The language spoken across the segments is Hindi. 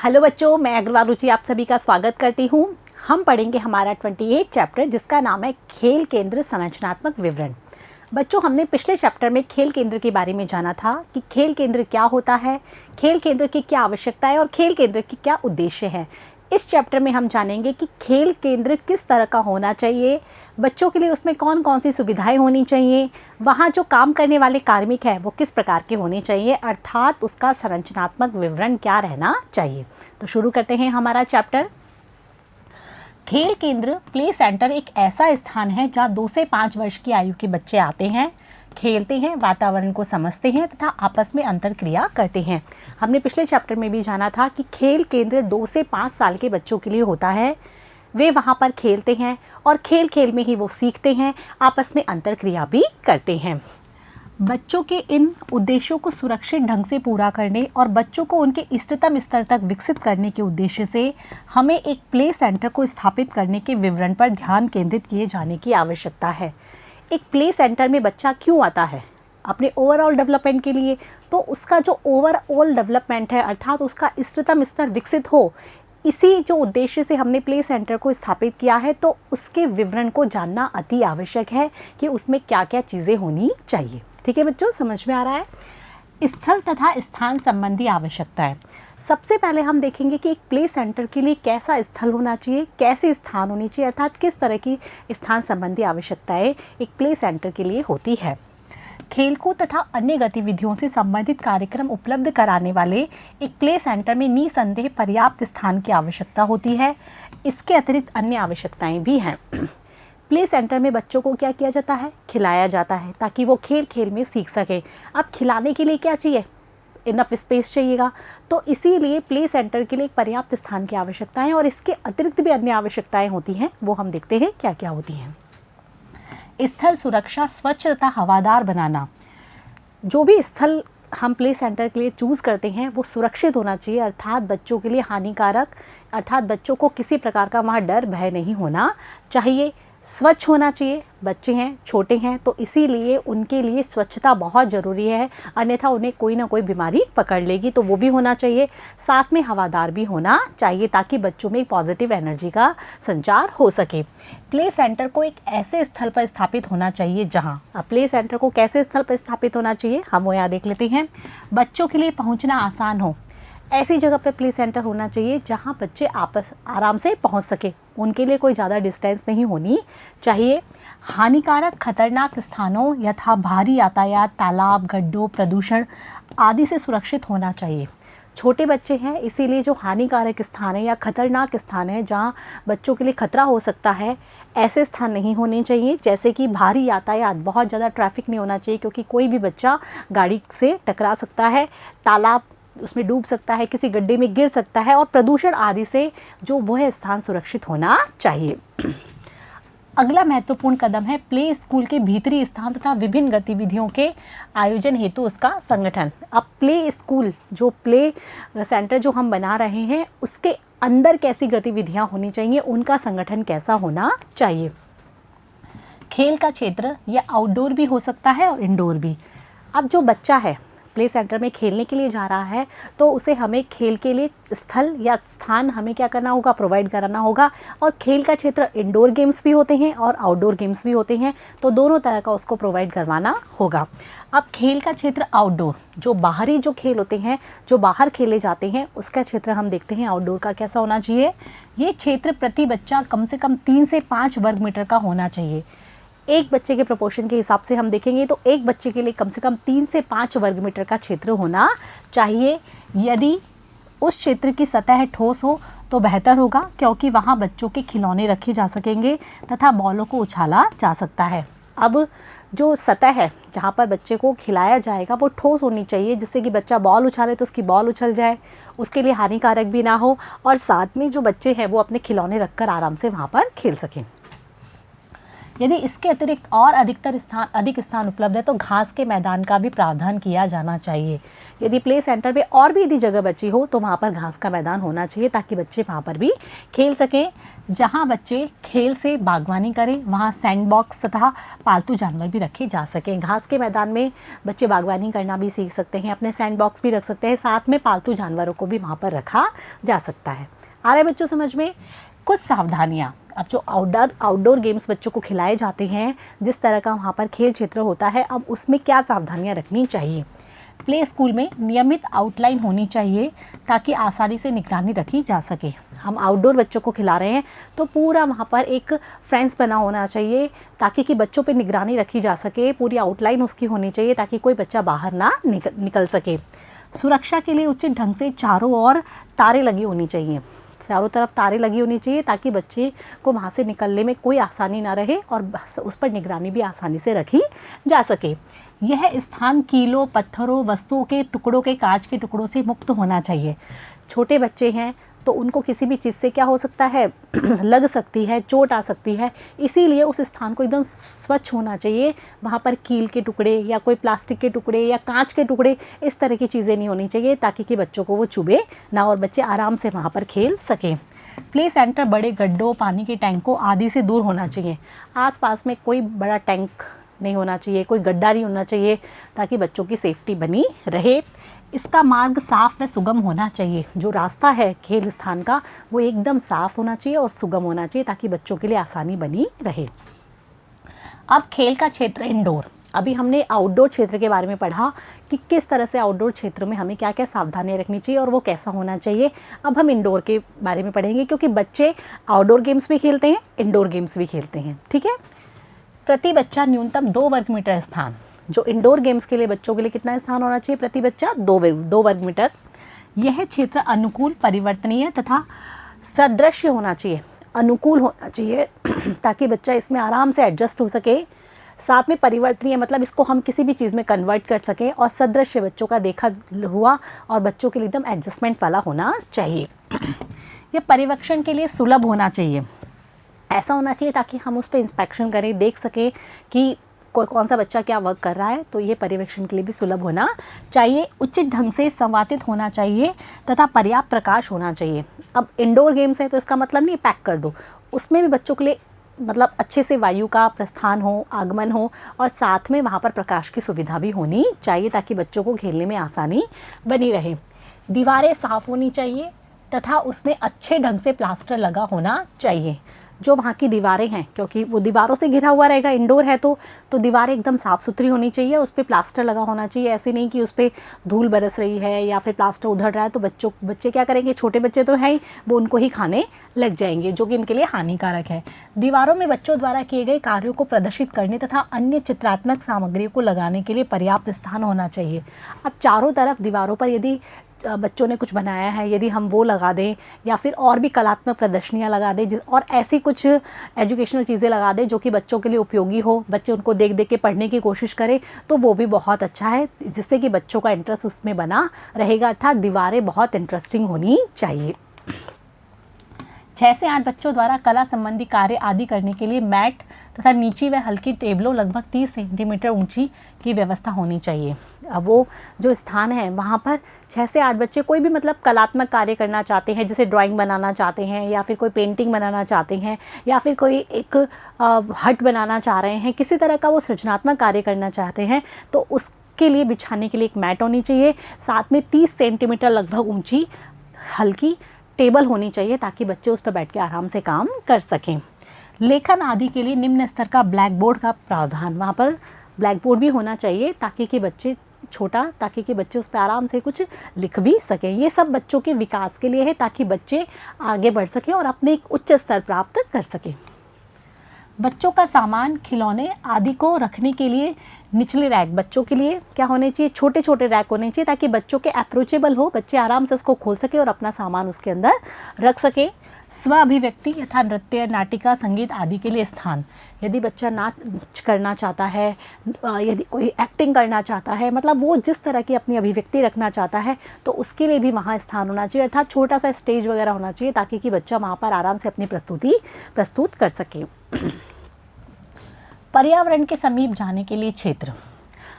हेलो बच्चों, मैं अग्रवाल रुचि आप सभी का स्वागत करती हूँ। हम पढ़ेंगे हमारा 28 चैप्टर जिसका नाम है खेल केंद्र संरचनात्मक विवरण। बच्चों, हमने पिछले चैप्टर में खेल केंद्र के बारे में जाना था कि खेल केंद्र क्या होता है, खेल केंद्र की क्या आवश्यकता है और खेल केंद्र की क्या उद्देश्य है। इस चैप्टर में हम जानेंगे कि खेल केंद्र किस तरह का होना चाहिए, बच्चों के लिए उसमें कौन कौन सी सुविधाएं होनी चाहिए, वहाँ जो काम करने वाले कार्मिक हैं वो किस प्रकार के होने चाहिए, अर्थात उसका संरचनात्मक विवरण क्या रहना चाहिए। तो शुरू करते हैं हमारा चैप्टर। खेल केंद्र प्ले सेंटर एक ऐसा स्थान है जहाँ 2 से 5 वर्ष की आयु के बच्चे आते हैं, खेलते हैं, वातावरण को समझते हैं तथा आपस में अंतरक्रिया करते हैं। हमने पिछले चैप्टर में भी जाना था कि खेल केंद्र 2 से 5 साल के बच्चों के लिए होता है। वे वहाँ पर खेलते हैं और खेल खेल में ही वो सीखते हैं, आपस में अंतरक्रिया भी करते हैं। बच्चों के इन उद्देश्यों को सुरक्षित ढंग से पूरा करने और बच्चों को उनके इष्टतम स्तर तक विकसित करने के उद्देश्य से हमें एक प्ले सेंटर को स्थापित करने के विवरण पर ध्यान केंद्रित किए जाने की आवश्यकता है। एक प्ले सेंटर में बच्चा क्यों आता है? अपने ओवरऑल डेवलपमेंट के लिए। तो उसका जो ओवरऑल डेवलपमेंट है अर्थात उसका इष्टतम स्तर विकसित हो, इसी जो उद्देश्य से हमने प्ले सेंटर को स्थापित किया है। तो उसके विवरण को जानना अति आवश्यक है कि उसमें क्या क्या चीज़ें होनी चाहिए। ठीक है बच्चों, समझ में आ रहा है। स्थल तथा स्थान संबंधी आवश्यकताएं। सबसे पहले हम देखेंगे कि एक प्ले सेंटर के लिए कैसा स्थल होना चाहिए, कैसे स्थान होनी चाहिए, अर्थात किस तरह की स्थान संबंधी आवश्यकताएं एक प्ले सेंटर के लिए होती है। खेलकूद तथा अन्य गतिविधियों से संबंधित कार्यक्रम उपलब्ध कराने वाले एक प्ले सेंटर में निसंदेह पर्याप्त स्थान की आवश्यकता होती है। इसके अतिरिक्त अन्य आवश्यकताएं भी हैं। प्ले सेंटर में बच्चों को क्या किया जाता है? खिलाया जाता है ताकि वो खेल खेल में सीख सके। अब खिलाने के लिए क्या चाहिए? इनफ स्पेस चाहिएगा। तो इसीलिए प्ले सेंटर के लिए एक पर्याप्त स्थान की आवश्यकता है और इसके अतिरिक्त भी अन्य आवश्यकताएं होती हैं, वो हम देखते हैं क्या क्या होती हैं। स्थल सुरक्षा स्वच्छ तथा हवादार बनाना। जो भी स्थल हम प्ले सेंटर के लिए चूज़ करते हैं वो सुरक्षित होना चाहिए, अर्थात बच्चों के लिए हानिकारक, अर्थात बच्चों को किसी प्रकार का वहाँ डर भय नहीं होना चाहिए। स्वच्छ होना चाहिए। बच्चे हैं, छोटे हैं, तो इसीलिए उनके लिए स्वच्छता बहुत ज़रूरी है, अन्यथा उन्हें कोई ना कोई बीमारी पकड़ लेगी। तो वो भी होना चाहिए। साथ में हवादार भी होना चाहिए ताकि बच्चों में पॉजिटिव एनर्जी का संचार हो सके। प्ले सेंटर को एक ऐसे स्थल पर स्थापित होना चाहिए जहाँ, अब प्ले सेंटर को कैसे स्थल पर स्थापित होना चाहिए हम वो यहाँ देख लेते हैं। बच्चों के लिए पहुँचना आसान हो, ऐसी जगह पर प्ले सेंटर होना चाहिए जहाँ बच्चे आराम से पहुँच सके, उनके लिए कोई ज़्यादा डिस्टेंस नहीं होनी चाहिए। हानिकारक खतरनाक स्थानों यथा भारी यातायात, तालाब, गड्ढों, प्रदूषण आदि से सुरक्षित होना चाहिए। छोटे बच्चे हैं, इसीलिए जो हानिकारक स्थान है या खतरनाक स्थान है जहाँ बच्चों के लिए खतरा हो सकता है, ऐसे स्थान नहीं होने चाहिए। जैसे कि भारी यातायात, बहुत ज़्यादा ट्रैफिक नहीं होना चाहिए क्योंकि कोई भी बच्चा गाड़ी से टकरा सकता है, तालाब उसमें डूब सकता है, किसी गड्ढे में गिर सकता है, और प्रदूषण आदि से जो वह स्थान सुरक्षित होना चाहिए। अगला महत्वपूर्ण कदम है प्ले स्कूल के भीतरी स्थान तथा विभिन्न गतिविधियों के आयोजन हेतु उसका संगठन। अब प्ले स्कूल, जो प्ले सेंटर जो हम बना रहे हैं, उसके अंदर कैसी गतिविधियां होनी चाहिए, उनका संगठन कैसा होना चाहिए। खेल का क्षेत्र यह आउटडोर भी हो सकता है और इंडोर भी। अब जो बच्चा है प्ले सेंटर में खेलने के लिए जा रहा है तो उसे हमें खेल के लिए स्थल या स्थान हमें क्या करना होगा? प्रोवाइड कराना होगा। और खेल का क्षेत्र इंडोर गेम्स भी होते हैं और आउटडोर गेम्स भी होते हैं, तो दोनों तरह का उसको प्रोवाइड करवाना होगा। अब खेल का क्षेत्र आउटडोर, जो बाहरी जो खेल होते हैं, जो बाहर खेले जाते हैं, उसका क्षेत्र हम देखते हैं आउटडोर का कैसा होना चाहिए। ये क्षेत्र प्रति बच्चा कम से कम 3 से 5 वर्ग मीटर का होना चाहिए। एक बच्चे के प्रोपोर्शन के हिसाब से हम देखेंगे तो एक बच्चे के लिए कम से कम 3 से 5 वर्ग मीटर का क्षेत्र होना चाहिए। यदि उस क्षेत्र की सतह ठोस हो तो बेहतर होगा, क्योंकि वहाँ बच्चों के खिलौने रखे जा सकेंगे तथा बॉलों को उछाला जा सकता है। अब जो सतह है जहाँ पर बच्चे को खिलाया जाएगा वो ठोस होनी चाहिए, जिससे कि बच्चा बॉल उछाले तो उसकी बॉल उछल जाए, उसके लिए हानिकारक भी ना हो, और साथ में जो बच्चे हैं वो अपने खिलौने रखकर आराम से वहाँ पर खेल सकें। यदि इसके अतिरिक्त और अधिक स्थान उपलब्ध है तो घास के मैदान का भी प्रावधान किया जाना चाहिए। यदि प्ले सेंटर में और भी यदि जगह बची हो तो वहाँ पर घास का मैदान होना चाहिए ताकि बच्चे वहाँ पर भी खेल सकें। जहाँ बच्चे खेल से बागवानी करें वहाँ सैंडबॉक्स तथा पालतू जानवर भी रखे जा सकें। घास के मैदान में बच्चे बागवानी करना भी सीख सकते हैं, अपने सैंडबॉक्स भी रख सकते हैं, साथ में पालतू जानवरों को भी वहाँ पर रखा जा सकता है। आ रहा है बच्चों समझ में? कुछ सावधानियाँ। अब जो आउटडोर गेम्स बच्चों को खिलाए जाते हैं, जिस तरह का वहाँ पर खेल क्षेत्र होता है, अब उसमें क्या सावधानियाँ रखनी चाहिए। प्ले स्कूल में नियमित आउटलाइन होनी चाहिए ताकि आसानी से निगरानी रखी जा सके। हम आउटडोर बच्चों को खिला रहे हैं तो पूरा वहाँ पर एक फेंस बना होना चाहिए ताकि कि बच्चों पे निगरानी रखी जा सके। पूरी आउटलाइन उसकी होनी चाहिए ताकि कोई बच्चा बाहर ना निकल सके। सुरक्षा के लिए उचित ढंग से चारों ओर तारें लगी होनी चाहिए, चारों तरफ तारें लगी होनी चाहिए ताकि बच्चे को वहाँ से निकलने में कोई आसानी ना रहे और उस पर निगरानी भी आसानी से रखी जा सके। यह स्थान कीलों, पत्थरों, वस्तुओं के टुकड़ों के कांच के टुकड़ों से मुक्त होना चाहिए। छोटे बच्चे हैं तो उनको किसी भी चीज़ से क्या हो सकता है लग सकती है, चोट आ सकती है, इसीलिए उस स्थान को एकदम स्वच्छ होना चाहिए। वहाँ पर कील के टुकड़े या कोई प्लास्टिक के टुकड़े या कांच के टुकड़े, इस तरह की चीज़ें नहीं होनी चाहिए ताकि कि बच्चों को वो चुभे ना और बच्चे आराम से वहाँ पर खेल सकें। प्ले सेंटर बड़े गड्ढों, पानी के टैंकों आदि से दूर होना चाहिए। आसपास में कोई बड़ा टैंक नहीं होना चाहिए, कोई गड्ढा नहीं होना चाहिए ताकि बच्चों की सेफ्टी बनी रहे। इसका मार्ग साफ व सुगम होना चाहिए। जो रास्ता है खेल स्थान का वो एकदम साफ होना चाहिए और सुगम होना चाहिए ताकि बच्चों के लिए आसानी बनी रहे। अब खेल का क्षेत्र इंडोर। अभी हमने आउटडोर क्षेत्र के बारे में पढ़ा कि किस तरह से आउटडोर क्षेत्र में हमें क्या क्या सावधानियां रखनी चाहिए और वो कैसा होना चाहिए। अब हम इंडोर के बारे में पढ़ेंगे क्योंकि बच्चे आउटडोर गेम्स भी खेलते हैं, इंडोर गेम्स भी खेलते हैं। ठीक है। प्रति बच्चा न्यूनतम 2 वर्ग मीटर स्थान। जो इंडोर गेम्स के लिए बच्चों के लिए कितना स्थान होना चाहिए प्रति बच्चा? 2 वर्ग मीटर। यह क्षेत्र अनुकूल, परिवर्तनीय तथा सदृश होना चाहिए, अनुकूल होना चाहिए ताकि बच्चा इसमें आराम से एडजस्ट हो सके। साथ में परिवर्तनीय मतलब इसको हम किसी भी चीज़ में कन्वर्ट कर सकें, और सदृश बच्चों का देखा हुआ और बच्चों के लिए एकदम एडजस्टमेंट वाला होना चाहिए। यह पर्यवेक्षण के लिए सुलभ होना चाहिए, ऐसा होना चाहिए ताकि हम उस पर इंस्पेक्शन करें, देख सकें कि कौन सा बच्चा क्या वर्क कर रहा है। तो ये पर्यवेक्षण के लिए भी सुलभ होना चाहिए। उचित ढंग से संवादित होना चाहिए तथा पर्याप्त प्रकाश होना चाहिए। अब इंडोर गेम्स है तो इसका मतलब नहीं पैक कर दो, उसमें भी बच्चों के लिए मतलब अच्छे से वायु का प्रस्थान हो, आगमन हो, और साथ में वहाँ पर प्रकाश की सुविधा भी होनी चाहिए ताकि बच्चों को खेलने में आसानी बनी रहे। दीवारें साफ़ होनी चाहिए तथा उसमें अच्छे ढंग से प्लास्टर लगा होना चाहिए। जो वहाँ की दीवारें हैं, क्योंकि वो दीवारों से घिरा हुआ रहेगा, इंडोर है तो दीवारें एकदम साफ़ सुथरी होनी चाहिए, उस पर प्लास्टर लगा होना चाहिए। ऐसे नहीं कि उस पर धूल बरस रही है या फिर प्लास्टर उधड़ रहा है तो बच्चे क्या करेंगे, छोटे बच्चे तो हैं ही, वो उनको ही खाने लग जाएंगे, जो कि इनके लिए हानिकारक है। दीवारों में बच्चों द्वारा किए गए कार्यों को प्रदर्शित करने तथा अन्य चित्रात्मक सामग्रियों को लगाने के लिए पर्याप्त स्थान होना चाहिए। अब चारों तरफ दीवारों पर यदि बच्चों ने कुछ बनाया है, यदि हम वो लगा दें या फिर और भी कलात्मक प्रदर्शनियाँ लगा दें और ऐसी कुछ एजुकेशनल चीज़ें लगा दें जो कि बच्चों के लिए उपयोगी हो, बच्चे उनको देख देख के पढ़ने की कोशिश करें, तो वो भी बहुत अच्छा है, जिससे कि बच्चों का इंटरेस्ट उसमें बना रहेगा। अर्थात दीवारें बहुत इंटरेस्टिंग होनी चाहिए। 6 से 8 बच्चों द्वारा कला संबंधी कार्य आदि करने के लिए मैट तथा नीची व हल्की टेबलों लगभग 30 सेंटीमीटर ऊंची की व्यवस्था होनी चाहिए। अब वो जो स्थान है वहाँ पर 6 से 8 बच्चे कोई भी मतलब कलात्मक कार्य करना चाहते हैं, जैसे ड्राइंग बनाना चाहते हैं या फिर कोई पेंटिंग बनाना चाहते हैं या फिर कोई एक हट बनाना चाह रहे हैं, किसी तरह का वो सृजनात्मक कार्य करना चाहते हैं, तो उसके लिए बिछाने के लिए एक मैट होनी चाहिए। साथ में 30 सेंटीमीटर लगभग ऊँची हल्की टेबल होनी चाहिए ताकि बच्चे उस पर बैठ के आराम से काम कर सकें। लेखन आदि के लिए निम्न स्तर का ब्लैक बोर्ड का प्रावधान, वहाँ पर ब्लैक बोर्ड भी होना चाहिए ताकि कि बच्चे उस पर आराम से कुछ लिख भी सकें। ये सब बच्चों के विकास के लिए है ताकि बच्चे आगे बढ़ सकें और अपने एक उच्च स्तर प्राप्त कर सकें। बच्चों का सामान, खिलौने आदि को रखने के लिए निचले रैक बच्चों के लिए क्या होने चाहिए, छोटे छोटे रैक होने चाहिए ताकि बच्चों के अप्रोचेबल हो, बच्चे आराम से उसको खोल सके और अपना सामान उसके अंदर रख सके। स्व अभिव्यक्ति यथा नृत्य, नाटिका, संगीत आदि के लिए स्थान, यदि बच्चा नाच करना चाहता है, यदि कोई एक्टिंग करना चाहता है, मतलब वो जिस तरह की अपनी अभिव्यक्ति रखना चाहता है तो उसके लिए भी वहाँ स्थान होना चाहिए। अर्थात छोटा सा स्टेज वगैरह होना चाहिए ताकि कि बच्चा वहाँ पर आराम से अपनी प्रस्तुत कर सके। पर्यावरण के समीप जाने के लिए क्षेत्र।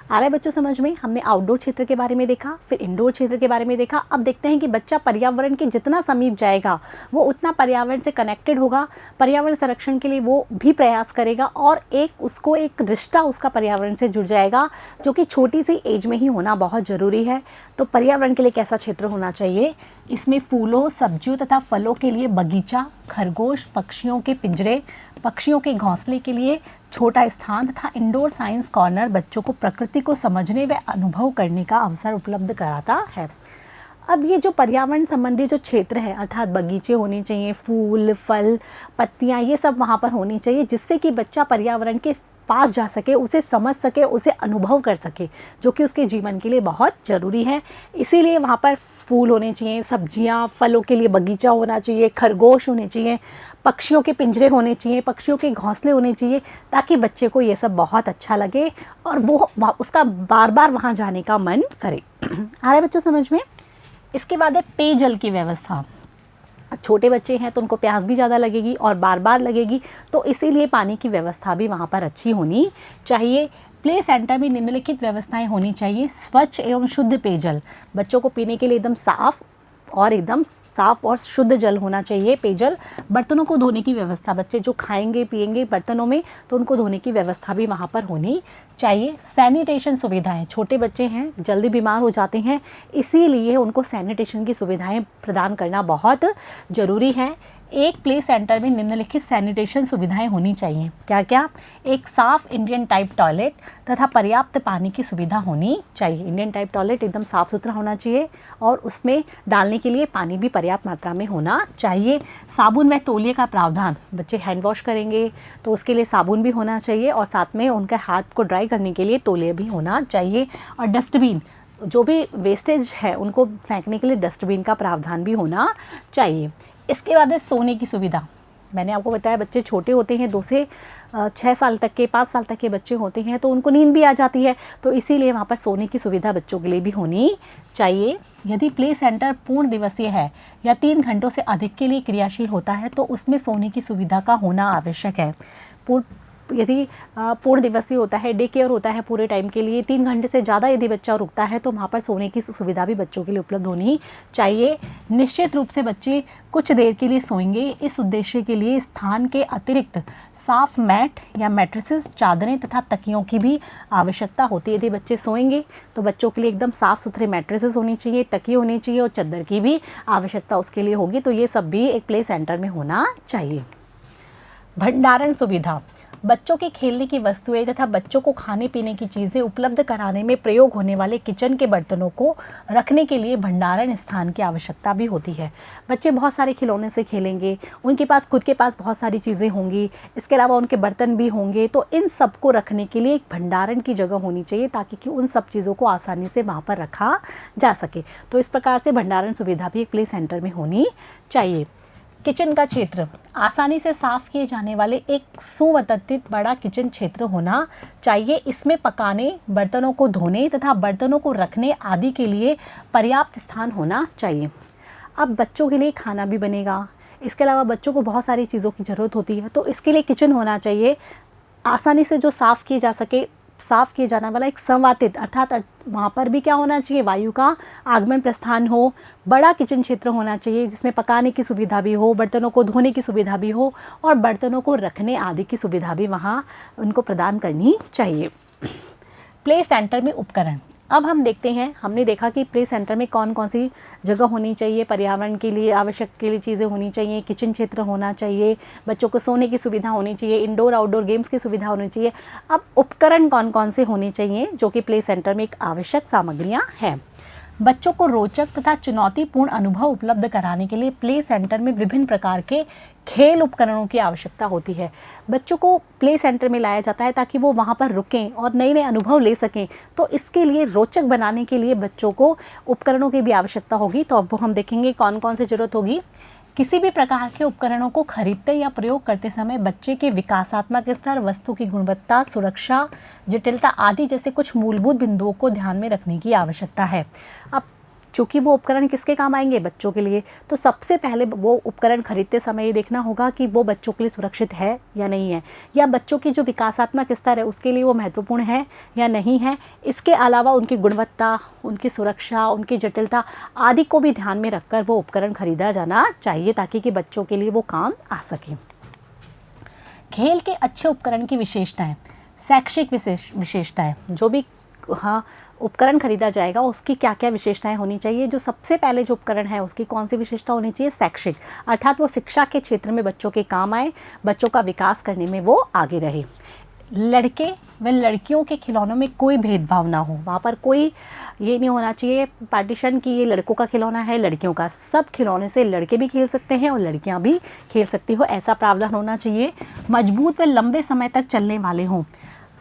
आ रहा है बच्चों समझ में? हमने आउटडोर क्षेत्र के बारे में देखा, फिर इंडोर क्षेत्र के बारे में देखा। अब देखते हैं कि बच्चा पर्यावरण के जितना समीप जाएगा वो उतना पर्यावरण से कनेक्टेड होगा, पर्यावरण संरक्षण के लिए वो भी प्रयास करेगा और उसको एक रिश्ता उसका पर्यावरण से जुड़ जाएगा, जो कि छोटी सी एज में ही होना बहुत ज़रूरी है। तो पर्यावरण के लिए कैसा क्षेत्र होना चाहिए? इसमें फूलों, सब्जियों तथा फलों के लिए बगीचा, खरगोश पक्षियों के पिंजरे, पक्षियों के घोंसले के लिए छोटा स्थान तथा इंडोर साइंस कॉर्नर बच्चों को प्रकृति को समझने व अनुभव करने का अवसर उपलब्ध कराता है। अब ये जो पर्यावरण संबंधी जो क्षेत्र है, अर्थात बगीचे होने चाहिए, फूल, फल, पत्तियाँ, ये सब वहाँ पर होनी चाहिए, जिससे कि बच्चा पर्यावरण के पास जा सके, उसे समझ सके, उसे अनुभव कर सके, जो कि उसके जीवन के लिए बहुत ज़रूरी है। इसीलिए वहाँ पर फूल होने चाहिए, सब्जियाँ, फलों के लिए बगीचा होना चाहिए, खरगोश होने चाहिए, पक्षियों के पिंजरे होने चाहिए, पक्षियों के घोंसले होने चाहिए, ताकि बच्चे को ये सब बहुत अच्छा लगे और वो उसका बार बार वहाँ जाने का मन करे। आ रहा है बच्चों समझ में? इसके बाद है पेयजल की व्यवस्था। छोटे बच्चे हैं तो उनको प्यास भी ज़्यादा लगेगी और बार बार लगेगी, तो इसीलिए पानी की व्यवस्था भी वहाँ पर अच्छी होनी चाहिए। प्ले सेंटर में निम्नलिखित व्यवस्थाएं होनी चाहिए। स्वच्छ एवं शुद्ध पेयजल, बच्चों को पीने के लिए एकदम साफ और शुद्ध जल होना चाहिए, पेयजल। बर्तनों को धोने की व्यवस्था, बच्चे जो खाएंगे पिएंगे बर्तनों में, तो उनको धोने की व्यवस्था भी वहाँ पर होनी चाहिए। सैनिटेशन सुविधाएं, छोटे बच्चे हैं, जल्दी बीमार हो जाते हैं, इसीलिए उनको सैनिटेशन की सुविधाएं प्रदान करना बहुत ज़रूरी है। एक प्ले सेंटर में निम्नलिखित सैनिटेशन सुविधाएं होनी चाहिए। क्या क्या? एक साफ़ इंडियन टाइप टॉयलेट तथा पर्याप्त पानी की सुविधा होनी चाहिए। इंडियन टाइप टॉयलेट एकदम साफ़ सुथरा होना चाहिए और उसमें डालने के लिए पानी भी पर्याप्त मात्रा में होना चाहिए। साबुन व तौलिए का प्रावधान, बच्चे हैंड वॉश करेंगे तो उसके लिए साबुन भी होना चाहिए और साथ में उनके हाथ को ड्राई करने के लिए तौलिया भी होना चाहिए। और डस्टबिन, जो भी वेस्टेज है उनको फेंकने के लिए डस्टबिन का प्रावधान भी होना चाहिए। इसके बाद है सोने की सुविधा। मैंने आपको बताया बच्चे छोटे होते हैं, 2 से 6 साल तक के, 5 साल तक के बच्चे होते हैं, तो उनको नींद भी आ जाती है, तो इसीलिए वहाँ पर सोने की सुविधा बच्चों के लिए भी होनी चाहिए। यदि प्ले सेंटर पूर्ण दिवसीय है या 3 घंटों से अधिक के लिए क्रियाशील होता है तो उसमें सोने की सुविधा का होना आवश्यक है। यदि पूर्ण दिवसीय होता है, डे केयर होता है पूरे टाइम के लिए, 3 घंटे से ज़्यादा यदि बच्चा रुकता है तो वहाँ पर सोने की सुविधा भी बच्चों के लिए उपलब्ध होनी चाहिए। निश्चित रूप से बच्चे कुछ देर के लिए सोएंगे, इस उद्देश्य के लिए स्थान के अतिरिक्त साफ मैट या मैट्रेसेस, चादरें तथा तकियों की भी आवश्यकता होती है। यदि बच्चे सोएंगे तो बच्चों के लिए एकदम साफ़ सुथरे मैट्रेसेस होनी चाहिए, तकिए होनी चाहिए और चादर की भी आवश्यकता उसके लिए होगी। तो ये सब भी एक प्ले सेंटर में होना चाहिए। भंडारण सुविधा, बच्चों के खेलने की वस्तुएं तथा बच्चों को खाने पीने की चीज़ें उपलब्ध कराने में प्रयोग होने वाले किचन के बर्तनों को रखने के लिए भंडारण स्थान की आवश्यकता भी होती है। बच्चे बहुत सारे खिलौने से खेलेंगे, उनके पास खुद के पास बहुत सारी चीज़ें होंगी, इसके अलावा उनके बर्तन भी होंगे, तो इन सब को रखने के लिए एक भंडारण की जगह होनी चाहिए ताकि कि उन सब चीज़ों को आसानी से वहाँ पर रखा जा सके। तो इस प्रकार से भंडारण सुविधा भी एक प्ले सेंटर में होनी चाहिए। किचन का क्षेत्र, आसानी से साफ़ किए जाने वाले एक सुव्यवस्थित बड़ा किचन क्षेत्र होना चाहिए। इसमें पकाने, बर्तनों को धोने तथा बर्तनों को रखने आदि के लिए पर्याप्त स्थान होना चाहिए। अब बच्चों के लिए खाना भी बनेगा, इसके अलावा बच्चों को बहुत सारी चीज़ों की ज़रूरत होती है, तो इसके लिए किचन होना चाहिए आसानी से जो साफ़ किए जा सके, साफ़ किए जाने वाला एक संवातित, अर्थात वहाँ पर भी क्या होना चाहिए, वायु का आगमन प्रस्थान हो। बड़ा किचन क्षेत्र होना चाहिए जिसमें पकाने की सुविधा भी हो, बर्तनों को धोने की सुविधा भी हो और बर्तनों को रखने आदि की सुविधा भी वहाँ उनको प्रदान करनी चाहिए। प्ले सेंटर में उपकरण, अब हम देखते हैं, हमने देखा कि प्ले सेंटर में कौन कौन सी जगह होनी चाहिए, पर्यावरण के लिए आवश्यक के लिए चीज़ें होनी चाहिए, किचन क्षेत्र होना चाहिए, बच्चों को सोने की सुविधा होनी चाहिए, इंडोर आउटडोर गेम्स की सुविधा होनी चाहिए। अब उपकरण कौन कौन से होने चाहिए जो कि प्ले सेंटर में एक आवश्यक सामग्रियाँ हैं। बच्चों को रोचक तथा चुनौतीपूर्ण अनुभव उपलब्ध कराने के लिए प्ले सेंटर में विभिन्न प्रकार के खेल उपकरणों की आवश्यकता होती है। बच्चों को प्ले सेंटर में लाया जाता है ताकि वो वहाँ पर रुकें और नए नए अनुभव ले सकें, तो इसके लिए रोचक बनाने के लिए बच्चों को उपकरणों की भी आवश्यकता होगी। तो अब वो हम देखेंगे कौन कौन सी ज़रूरत होगी। किसी भी प्रकार के उपकरणों को खरीदते या प्रयोग करते समय बच्चे के विकासात्मक स्तर, वस्तु की गुणवत्ता, सुरक्षा, जटिलता आदि जैसे कुछ मूलभूत बिंदुओं को ध्यान में रखने की आवश्यकता है। अब क्योंकि वो उपकरण किसके काम आएंगे, बच्चों के लिए। तो सबसे पहले वो उपकरण खरीदते समय ये देखना होगा कि वो बच्चों के लिए सुरक्षित है या नहीं है, या बच्चों की जो विकासात्मक स्तर है उसके लिए वो महत्वपूर्ण है या नहीं है। इसके अलावा उनकी गुणवत्ता, उनकी सुरक्षा, उनकी जटिलता आदि को भी ध्यान में रखकर वो उपकरण खरीदा जाना चाहिए, ताकि कि बच्चों के लिए वो काम आ सके। खेल के अच्छे उपकरण की विशेषताएं, शैक्षिक विशेषताएं, जो भी उपकरण खरीदा जाएगा उसकी क्या क्या विशेषताएं होनी चाहिए। जो सबसे पहले जो उपकरण है उसकी कौन सी विशेषता होनी चाहिए, शैक्षिक, अर्थात वो शिक्षा के क्षेत्र में बच्चों के काम आए, बच्चों का विकास करने में वो आगे रहे। लड़के व लड़कियों के खिलौनों में कोई भेदभाव ना हो, वहाँ पर कोई ये नहीं होना चाहिए पार्टीशन कि ये लड़कों का खिलौना है लड़कियों का, सब खिलौने से लड़के भी खेल सकते हैं और लड़कियाँ भी खेल सकती हो, ऐसा प्रावधान होना चाहिए। मजबूत व लंबे समय तक चलने वाले हों,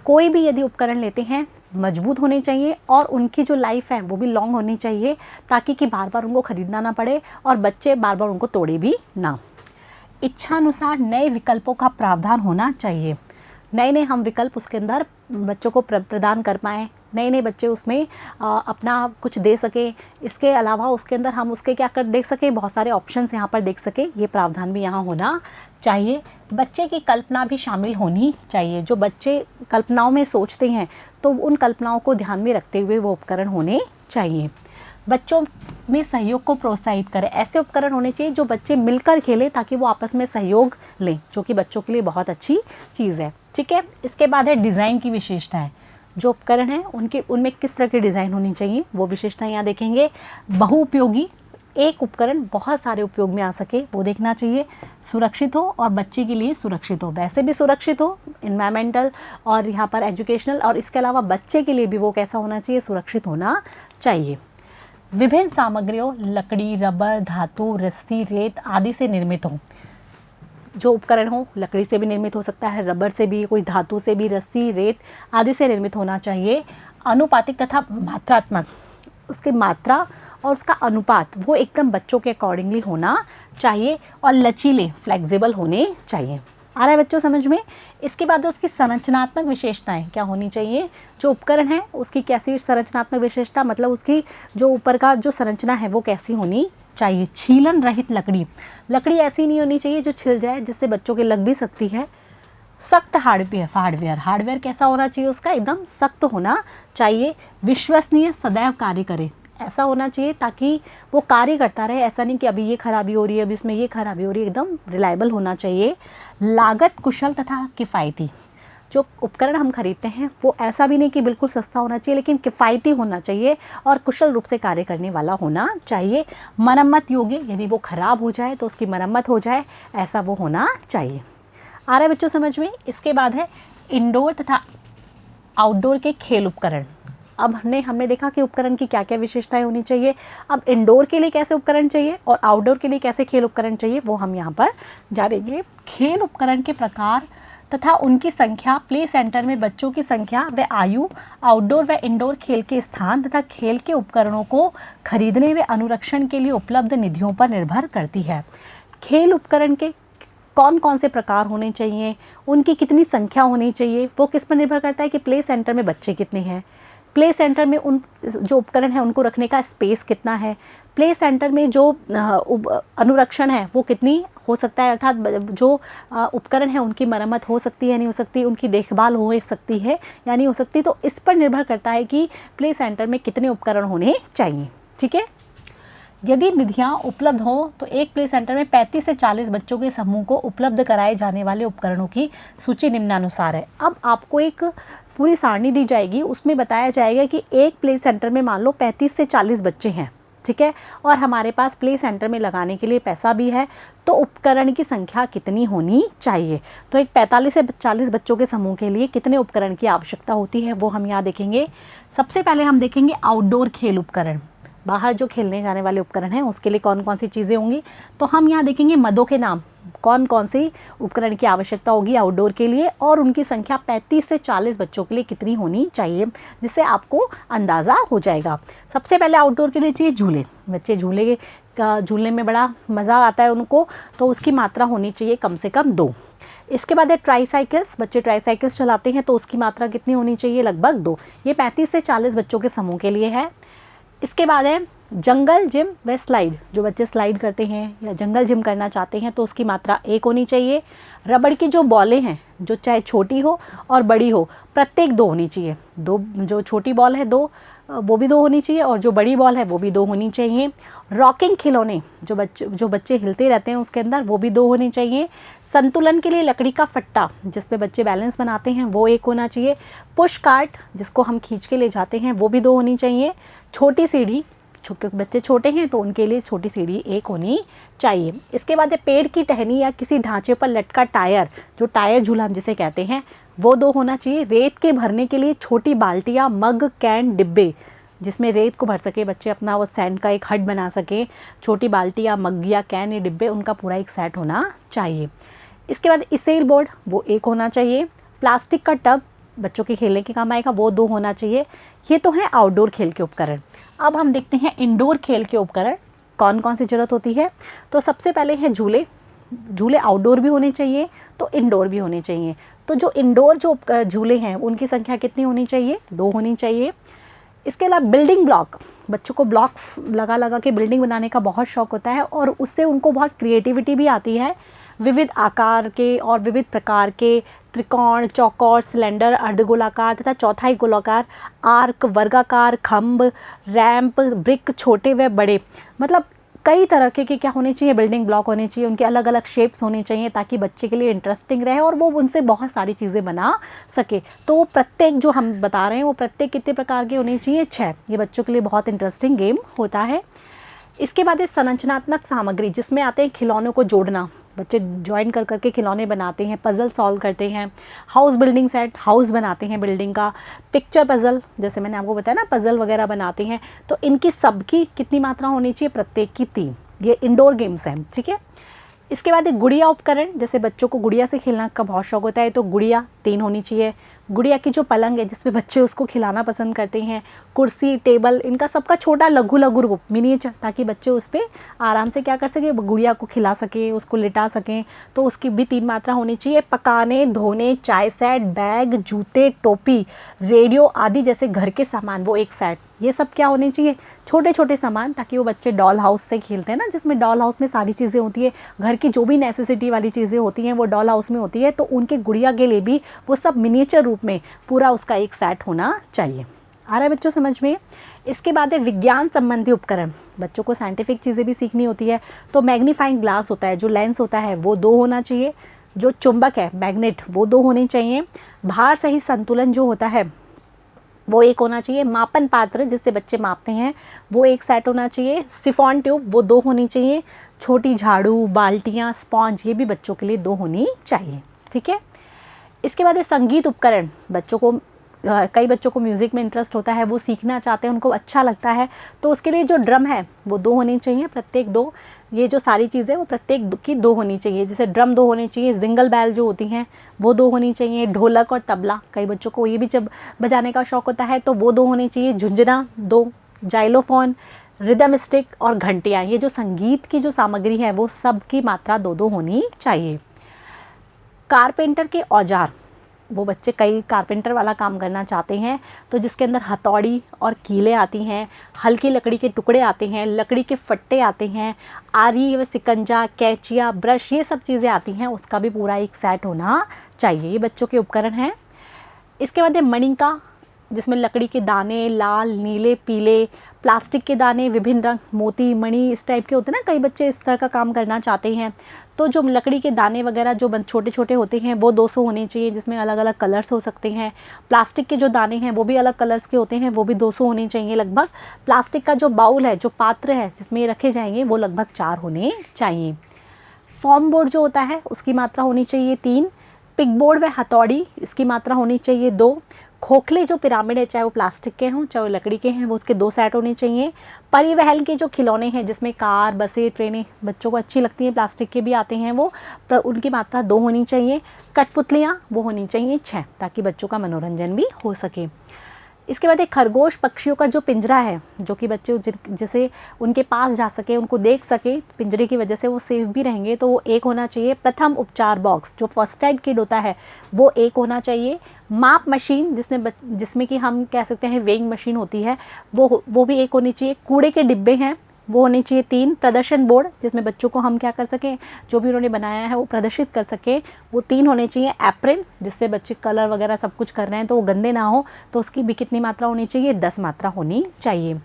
कोई भी यदि उपकरण लेते हैं मजबूत होने चाहिए और उनकी जो लाइफ है वो भी लॉन्ग होनी चाहिए, ताकि कि बार बार उनको ख़रीदना ना पड़े और बच्चे बार बार उनको तोड़े भी ना। इच्छानुसार नए विकल्पों का प्रावधान होना चाहिए, नए नए हम विकल्प उसके अंदर बच्चों को प्रदान कर पाएँ, नए नए बच्चे उसमें अपना कुछ दे सकें। इसके अलावा उसके अंदर हम उसके क्या कर देख सकें, बहुत सारे ऑप्शंस यहाँ पर देख सकें, ये प्रावधान भी यहाँ होना चाहिए। बच्चे की कल्पना भी शामिल होनी चाहिए, जो बच्चे कल्पनाओं में सोचते हैं तो उन कल्पनाओं को ध्यान में रखते हुए वो उपकरण होने चाहिए। बच्चों में सहयोग को प्रोत्साहित करें, ऐसे उपकरण होने चाहिए जो बच्चे मिलकर खेलें, ताकि वो आपस में सहयोग लें, जो कि बच्चों के लिए बहुत अच्छी चीज़ है। ठीक है, इसके बाद है डिज़ाइन की विशेषताएं, जो उपकरण हैं उनमें किस तरह की डिज़ाइन होनी चाहिए वो विशेषताएं यहाँ देखेंगे। बहुउपयोगी, एक उपकरण बहुत सारे उपयोग में आ सके वो देखना चाहिए। सुरक्षित हो और बच्चे के लिए सुरक्षित हो, वैसे भी सुरक्षित हो, इन्वायरमेंटल और यहाँ पर एजुकेशनल, और इसके अलावा बच्चे के लिए भी वो कैसा होना चाहिए, सुरक्षित होना चाहिए। विभिन्न सामग्रियों लकड़ी, रबर, धातु, रस्सी, रेत आदि से निर्मित हो, जो उपकरण हो लकड़ी से भी निर्मित हो सकता है, रबर से भी, कोई धातु से भी, रस्सी, रेत आदि से निर्मित होना चाहिए। अनुपातिक तथा मात्रात्मक, उसकी मात्रा और उसका अनुपात वो एकदम बच्चों के अकॉर्डिंगली होना चाहिए, और लचीले, फ्लेक्सिबल होने चाहिए। आ रहा है बच्चों समझ में। इसके बाद उसकी संरचनात्मक विशेषताएं क्या होनी चाहिए, जो उपकरण है उसकी कैसी संरचनात्मक विशेषता, मतलब उसकी जो ऊपर का जो संरचना है वो कैसी होनी चाहिए। छीलन रहित लकड़ी, लकड़ी ऐसी नहीं होनी चाहिए जो छिल जाए, जिससे बच्चों के लग भी सकती है। सख्त हार्डवेयर कैसा होना चाहिए, उसका एकदम सख्त होना चाहिए। विश्वसनीय, सदैव कार्य करे, ऐसा होना चाहिए ताकि वो कार्य करता रहे, ऐसा नहीं कि अभी ये खराबी हो रही है, अभी इसमें ये खराबी हो रही है, एकदम रिलायबल होना चाहिए। लागत कुशल तथा किफ़ायती, जो उपकरण हम खरीदते हैं वो ऐसा भी नहीं कि बिल्कुल सस्ता होना चाहिए, लेकिन किफ़ायती होना चाहिए और कुशल रूप से कार्य करने वाला होना चाहिए। मरम्मत योग्य, यदि वो ख़राब हो जाए तो उसकी मरम्मत हो जाए, ऐसा वो होना चाहिए। आ रहा है बच्चों समझ में। इसके बाद है इंडोर तथा आउटडोर के खेल उपकरण। अब हमने देखा कि उपकरण की क्या क्या विशेषताएं होनी चाहिए। अब इंडोर के लिए कैसे उपकरण चाहिए और आउटडोर के लिए कैसे खेल उपकरण चाहिए वो हम यहाँ पर जानेंगे। खेल उपकरण के प्रकार तथा उनकी संख्या, प्ले सेंटर में बच्चों की संख्या व आयु, आउटडोर व इंडोर खेल के स्थान तथा खेल के उपकरणों को खरीदने व अनुरक्षण के लिए उपलब्ध निधियों पर निर्भर करती है। खेल उपकरण के कौन कौन से प्रकार होने चाहिए, उनकी कितनी संख्या होनी चाहिए, वो किस पर निर्भर करता है कि प्ले सेंटर में बच्चे कितने हैं, प्ले सेंटर में उन जो उपकरण है उनको रखने का स्पेस कितना है, प्ले सेंटर में जो अनुरक्षण है वो कितनी हो सकता है, अर्थात जो उपकरण है उनकी मरम्मत हो सकती है नहीं हो सकती, उनकी देखभाल हो सकती है या नहीं हो सकती। तो इस पर निर्भर करता है कि प्ले सेंटर में कितने उपकरण होने चाहिए। ठीक है, यदि निधियाँ उपलब्ध हो तो एक प्ले सेंटर में 35 से 40 बच्चों के समूह को उपलब्ध कराए जाने वाले उपकरणों की सूची निम्नानुसार है। अब आपको एक पूरी सारणी दी जाएगी, उसमें बताया जाएगा कि एक प्ले सेंटर में मान लो 35 से 40 बच्चे हैं, ठीक है, और हमारे पास प्ले सेंटर में लगाने के लिए पैसा भी है, तो उपकरण की संख्या कितनी होनी चाहिए। तो एक 45 से 40 बच्चों के समूह के लिए कितने उपकरण की आवश्यकता होती है वो हम यहाँ देखेंगे। सबसे पहले हम देखेंगे आउटडोर खेल उपकरण, बाहर जो खेलने जाने वाले उपकरण हैं उसके लिए कौन कौन सी चीज़ें होंगी। तो हम यहाँ देखेंगे मदों के नाम, कौन कौन सी उपकरण की आवश्यकता होगी आउटडोर के लिए, और उनकी संख्या 35 से 40 बच्चों के लिए कितनी होनी चाहिए, जिससे आपको अंदाज़ा हो जाएगा। सबसे पहले आउटडोर के लिए चाहिए झूले, बच्चे झूलने में बड़ा मज़ा आता है उनको, तो उसकी मात्रा होनी चाहिए कम से कम 2। इसके बाद है ट्राईसाइकिल्स, बच्चे ट्राईसाइकिल्स चलाते हैं तो उसकी मात्रा कितनी होनी चाहिए, लगभग 2। ये 35 से 40 बच्चों के समूह के लिए है। इसके बाद है जंगल जिम व स्लाइड, जो बच्चे स्लाइड करते हैं या जंगल जिम करना चाहते हैं तो उसकी मात्रा 1 होनी चाहिए। रबड़ की जो बॉलें हैं, जो चाहे छोटी हो और बड़ी हो, प्रत्येक 2 होनी चाहिए। 2, जो छोटी बॉल है 2, वो भी 2 होनी चाहिए, और जो बड़ी बॉल है वो भी 2 होनी चाहिए। रॉकिंग खिलौने, जो बच्चे हिलते रहते हैं उसके अंदर, वो भी 2 होने चाहिए। संतुलन के लिए लकड़ी का फट्टा, जिस पे बच्चे बैलेंस बनाते हैं, वो 1 होना चाहिए। पुश कार्ट, जिसको हम खींच के ले जाते हैं, वो भी 2 होनी चाहिए। छोटी सीढ़ी, क्योंकि बच्चे छोटे हैं तो उनके लिए छोटी सीढ़ी 1 होनी चाहिए। इसके बाद है पेड़ की टहनी या किसी ढांचे पर लटका टायर, जो टायर झूला हम जिसे कहते हैं, वो 2 होना चाहिए। रेत के भरने के लिए छोटी बाल्टियाँ, मग, कैन, डिब्बे, जिसमें रेत को भर सके बच्चे, अपना वो सैंड का एक हट बना सके। छोटी बाल्टी या मग या कैन या डिब्बे, उनका पूरा एक सेट होना चाहिए। इसके बाद इसेल बोर्ड, वो 1 होना चाहिए। प्लास्टिक का टब, बच्चों के खेलने के काम आएगा, वो 2 होना चाहिए। ये तो है आउटडोर खेल के उपकरण। अब हम देखते हैं इंडोर खेल के उपकरण कौन कौन सी ज़रूरत होती है। तो सबसे पहले है झूले। झूले आउटडोर भी होने चाहिए तो इंडोर भी होने चाहिए। तो जो इंडोर जो झूले हैं उनकी संख्या कितनी होनी चाहिए? 2 होनी चाहिए। इसके अलावा बिल्डिंग ब्लॉक, बच्चों को ब्लॉक्स लगा लगा के बिल्डिंग बनाने का बहुत शौक़ होता है और उससे उनको बहुत क्रिएटिविटी भी आती है। विविध आकार के और विविध प्रकार के त्रिकोण, चौकोर, सिलेंडर, अर्धगोलाकार तथा चौथाई गोलाकार, आर्क, वर्गाकार, खम्भ, रैंप, ब्रिक, छोटे व बड़े, मतलब कई तरह के क्या होने चाहिए? बिल्डिंग ब्लॉक होने चाहिए। उनके अलग अलग शेप्स होने चाहिए ताकि बच्चे के लिए इंटरेस्टिंग रहे और वो उनसे बहुत सारी चीज़ें बना सके। तो प्रत्येक जो हम बता रहे हैं वो प्रत्येक कितने प्रकार के होने चाहिए? 6। ये बच्चों के लिए बहुत इंटरेस्टिंग गेम होता है। इसके बाद है संरचनात्मक सामग्री, जिसमें आते हैं खिलौनों को जोड़ना, बच्चे ज्वाइन कर करके खिलौने बनाते हैं, पज़ल सॉल्व करते हैं। हाउस बिल्डिंग सेट, हाउस बनाते हैं बिल्डिंग का। पिक्चर पज़ल, जैसे मैंने आपको बताया ना, पज़ल वगैरह बनाते हैं। तो इनकी सबकी कितनी मात्रा होनी चाहिए? प्रत्येक की 3। ये इंडोर गेम्स हैं, ठीक है। इसके बाद एक गुड़िया उपकरण, जैसे बच्चों को गुड़िया से खेलना का बहुत शौक होता है, तो गुड़िया 3 होनी चाहिए। गुड़िया की जो पलंग है जिसपे बच्चे उसको खिलाना पसंद करते हैं, कुर्सी, टेबल, इनका सबका छोटा लघु लघु रूप, मिनिएचर, ताकि बच्चे उस पर आराम से क्या कर सके? गुड़िया को खिला सके, उसको लिटा सकें, तो उसकी भी 3 मात्रा होनी चाहिए। पकाने, धोने, चाय सेट, बैग, जूते, टोपी, रेडियो आदि जैसे घर के सामान, वो 1 सेट। ये सब क्या होने चाहिए? छोटे छोटे सामान, ताकि वो बच्चे डॉल हाउस से खेलते हैं ना, जिसमें डॉल हाउस में सारी चीज़ें होती है, घर की जो भी नेसेसिटी वाली चीज़ें होती हैं वो डॉल हाउस में होती है। तो उनके गुड़िया के लिए भी वो सब मिनिएचर रूप में पूरा उसका एक सेट होना चाहिए। आ रहा है बच्चों समझ में? इसके बाद है विज्ञान संबंधी उपकरण, बच्चों को साइंटिफिक चीज़ें भी सीखनी होती है। तो मैग्नीफाइंग ग्लास होता है, जो लेंस होता है, वो 2 होना चाहिए। जो चुंबक है, मैग्नेट, वो 2 होने चाहिए। भार सही संतुलन जो होता है वो 1 होना चाहिए। मापन पात्र, जिससे बच्चे मापते हैं, वो 1 सेट होना चाहिए। सिफॉन ट्यूब, वो 2 होनी चाहिए। छोटी झाड़ू, बाल्टियाँ, स्पॉन्ज, ये भी बच्चों के लिए 2 होनी चाहिए, ठीक है। इसके बाद है संगीत उपकरण, बच्चों को कई बच्चों को म्यूज़िक में इंटरेस्ट होता है, वो सीखना चाहते हैं, उनको अच्छा लगता है, तो उसके लिए जो ड्रम है वो 2 होनी चाहिए, प्रत्येक 2। ये जो सारी चीज़ें वो प्रत्येक की 2 होनी चाहिए। जैसे ड्रम 2 होने चाहिए, जिंगल बैल जो होती हैं वो 2 होनी चाहिए। ढोलक और तबला, कई बच्चों को ये भी जब बजाने का शौक़ होता है तो वो 2 होनी चाहिए। झुंझुना 2, जाइलोफोन, रिदम स्टिक और घंटियाँ, ये जो संगीत की जो सामग्री है वो सब की मात्रा 2-2 होनी चाहिए। कारपेंटर के औजार, वो बच्चे कई कारपेंटर वाला काम करना चाहते हैं, तो जिसके अंदर हथौड़ी और कीलें आती हैं, हल्की लकड़ी के टुकड़े आते हैं, लकड़ी के फट्टे आते हैं, आरी व सिकंजा, कैंचिया, ब्रश, ये सब चीज़ें आती हैं, उसका भी पूरा एक सेट होना चाहिए। ये बच्चों के उपकरण हैं। इसके बाद है मणिका, जिसमें लकड़ी के दाने, लाल, नीले, पीले, प्लास्टिक के दाने, विभिन्न रंग, मोती, मणि, इस टाइप के होते हैं ना, कई बच्चे इस तरह का काम करना चाहते हैं। तो जो लकड़ी के दाने वगैरह जो छोटे छोटे होते हैं वो 200 होने चाहिए, जिसमें अलग अलग कलर्स हो सकते हैं। प्लास्टिक के जो दाने हैं वो भी अलग कलर्स के होते हैं, वो भी 200 होने चाहिए लगभग। प्लास्टिक का जो बाउल है, जो पात्र है जिसमें ये रखे जाएंगे, वो लगभग 4 होने चाहिए। फॉर्म बोर्ड जो होता है उसकी मात्रा होनी चाहिए 3। पिक बोर्ड व हथौड़ी, इसकी मात्रा होनी चाहिए 2। खोखले जो पिरामिड है, चाहे वो प्लास्टिक के हों चाहे वो लकड़ी के हैं, वो उसके 2 सेट होने चाहिए। परिवहन के जो खिलौने हैं, जिसमें कार, बसें, ट्रेनें बच्चों को अच्छी लगती हैं, प्लास्टिक के भी आते हैं वो, उनकी मात्रा 2 होनी चाहिए। कठपुतलियाँ वो होनी चाहिए 6, ताकि बच्चों का मनोरंजन भी हो सके। इसके बाद एक खरगोश पक्षियों का जो पिंजरा है, जो कि बच्चे जैसे उनके पास जा सके, उनको देख सके, पिंजरे की वजह से वो सेफ भी रहेंगे, तो वो एक होना चाहिए। प्रथम उपचार बॉक्स जो फर्स्ट एड किट होता है वो एक होना चाहिए। माप मशीन जिसमें कि हम कह सकते हैं वेइंग मशीन होती है, वो भी एक होनी चाहिए। कूड़े के डिब्बे हैं वो होने चाहिए 3। प्रदर्शन बोर्ड जिसमें बच्चों को हम क्या कर सकें, जो भी उन्होंने बनाया है वो प्रदर्शित कर सकें, वो 3 होने चाहिए। एप्रिन जिससे बच्चे कलर वगैरह सब कुछ कर रहे हैं तो वो गंदे ना हो, तो उसकी भी कितनी मात्रा होनी चाहिए, 10 मात्रा होनी चाहिए।